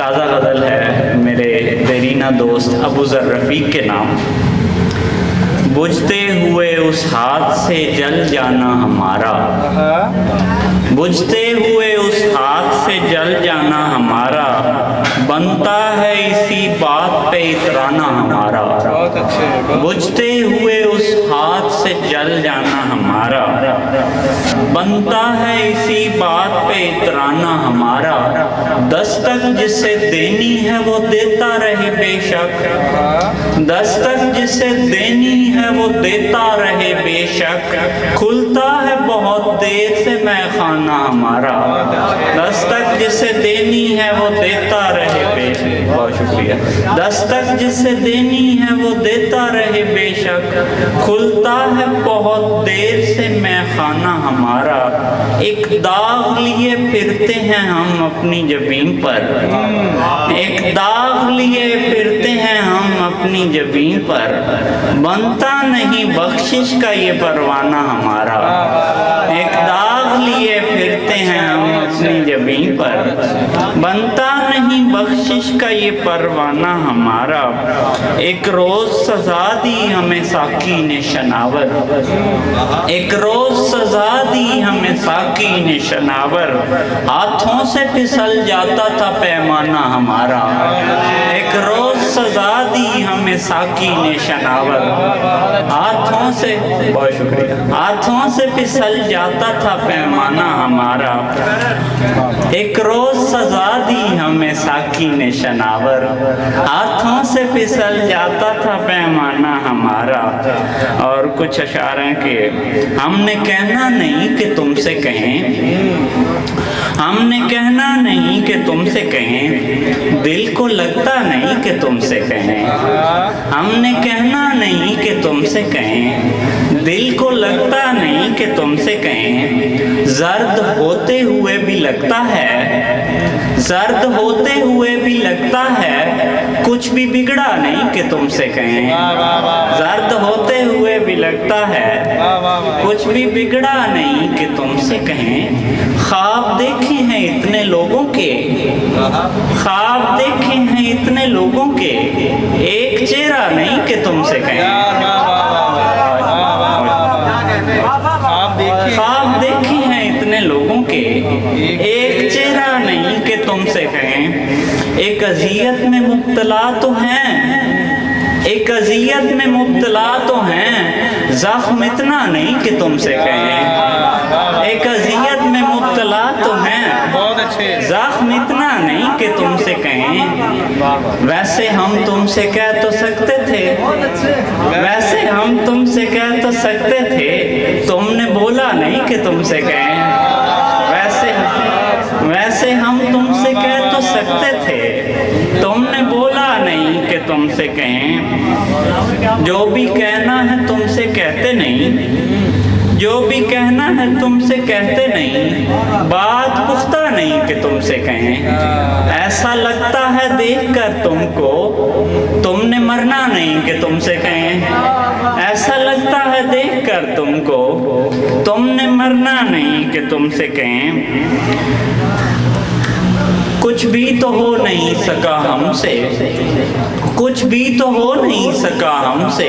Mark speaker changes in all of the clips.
Speaker 1: تازہ غزل ہے میرے دیرینہ دوست ابو ذر رفیق کے نام۔ بجھتے ہوئے اس ہاتھ سے جل جانا ہمارا، بجھتے ہوئے اس ہاتھ سے جل جانا ہمارا، بنتا ہے اسی بات پہ اترانا ہمارا۔ بجھتے ہوئے اس ہاتھ سے جل جانا ہمارا، بنتا ہے اسی بات پہ اترانا ہمارا۔ دستک جسے دینی ہے وہ دیتا رہے بے شک، دستک جسے دینی ہے وہ دیتا رہے بے شک، کھلتا ہے بہت دیر سے میں خانہ ہمارا۔ دستک جسے دینی ہے وہ دیتا رہے بے شک، بہت شکریہ۔ دستک جسے دینی ہے وہ دیتا رہے بے شک، کھلتا ہے بہت دیر سے میں خانہ ہمارا۔ ایک داغ لیے پھرتے ہیں ہم اپنی جبین پر، ایک داغ لیے پھرتے ہیں ہم اپنی جبین پر، بنتا نہیں بخشش کا یہ پروانہ ہمارا۔ ایک داغ لیے پھرتے ہیں ہم اپنی جبین پر، بنتا نہیں بخشش کا یہ پروانہ ہمارا۔ ایک روز سزا دی ہمیں ساقی نے شناور، ایک روز سزا دی ہمیں ساقی نے شناور، ہاتھوں سے پھسل جاتا تھا پیمانہ ہمارا۔ ایک روز سزا دی ہمیں ساقی نے شناور، ہاتھوں سے، بہت شکریہ، ہاتھوں سے پھسل جاتا تھا پیمانہ ہمارا۔ ایک روز سزا دی ہمیں ساقی نے شناور، ہاتھوں سے پھسل جاتا تھا پیمانہ ہمارا۔ اور کچھ اشعار ہیں کہ ہم نے کہنا نہیں کہ تم سے کہیں، ہم نے کہنا نہیں کہ تم سے کہیں، دل کو لگتا نہیں کہ تم سے کہیں، ہم نے کہنا نہیں کہ تم سے کہیں، دل کو لگتا نہیں کہ تم سے کہیں، زرد ہوتے ہوئے بھی لگتا ہے، زرد ہوتے ہوئے بھی لگتا ہے، کچھ بھی بگڑا نہیں کہ تم سے کہیں، زرد ہوتے ہوئے بھی لگتا ہے، کچھ بھی بگڑا نہیں کہ تم سے کہیں۔ خواب دیکھے ہیں اتنے لوگوں کے، خواب دیکھے ہیں اتنے لوگوں کے، ایک چہرہ نہیں کہ تم سے کہیں۔ خواب دیکھے ہیں اتنے لوگوں کے، ایک چہرہ نہیں کہ تم سے کہیں۔ ایک اذیت میں مبتلا تو ہیں، ایک اذیت میں مبتلا تو ہیں، زخم اتنا نہیں کہ تم سے کہیں۔ ایک اذیت میں مبتلا تو ہیں، زخم اتنا نہیں کہ تم سے کہیں۔ ویسے ہم تم سے کہہ تو سکتے تھے، ویسے ہم تم سے کہہ تو سکتے تھے، تم نے بولا نہیں کہ تم سے کہیں۔ ویسے ہم تم سے کہہ تو سکتے تھے، تم نے بولا نہیں کہ تم سے کہیں۔ جو بھی کہنا ہے تم سے کہتے نہیں، جو بھی کہنا ہے تم سے کہتے نہیں، بات پختہ نہیں کہ تم سے کہیں۔ ایسا لگتا ہے دیکھ کر تم کو، تم نے مرنا نہیں کہ تم سے کہیں۔ ایسا لگتا ہے دیکھ کر تم کو، تم نے مرنا نہیں کہ تم سے کہیں۔ کچھ بھی تو ہو نہیں سکا ہم سے، کچھ بھی تو ہو نہیں سکا ہم سے،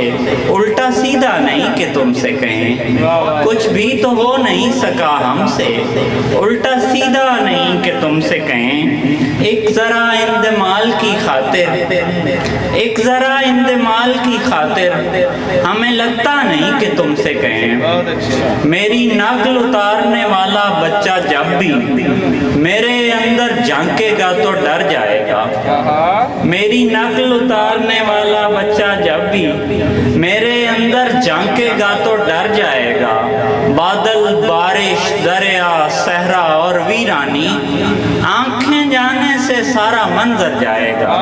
Speaker 1: الٹا سیدھا نہیں کہ تم سے کہیں۔ کچھ بھی تو ہو نہیں سکا ہم سے، الٹا سیدھا نہیں کہ تم سے کہیں۔ ایک ذرا اندمال کی خاطر، ایک ذرا اندمال کی خاطر، ہمیں لگتا نہیں کہ تم سے کہیں۔ میری نقل اتارنے والا بچہ جب بھی میرے اندر جھانکے گا تو ڈر جائے گا، میری نقل اتارنے والا بچہ جب بھی میرے اندر جھانکے گا تو ڈر جائے گا۔ بادل، بارش، دریا، صحرا اور ویرانی، آنکھیں جانے سے سارا منظر جائے گا۔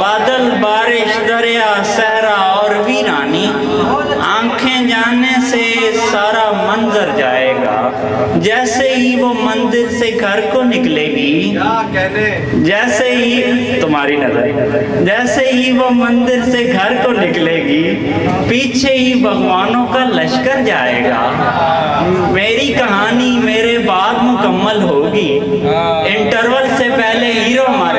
Speaker 1: بادل، بارش، دریا، صحرا اور ویرانی، آنکھیں جانے سے سارا منظر جائے گا۔ جیسے ہی وہ مندر سے گھر کو نکلے گی، جیسے ہی تمہاری نظر، جیسے ہی وہ مندر سے گھر کو نکلے گی، پیچھے ہی بھگوانوں کا لشکر جائے گا۔ میری کہانی میرے بعد مکمل ہوگی، انٹرول سے پہلے ہیرو مر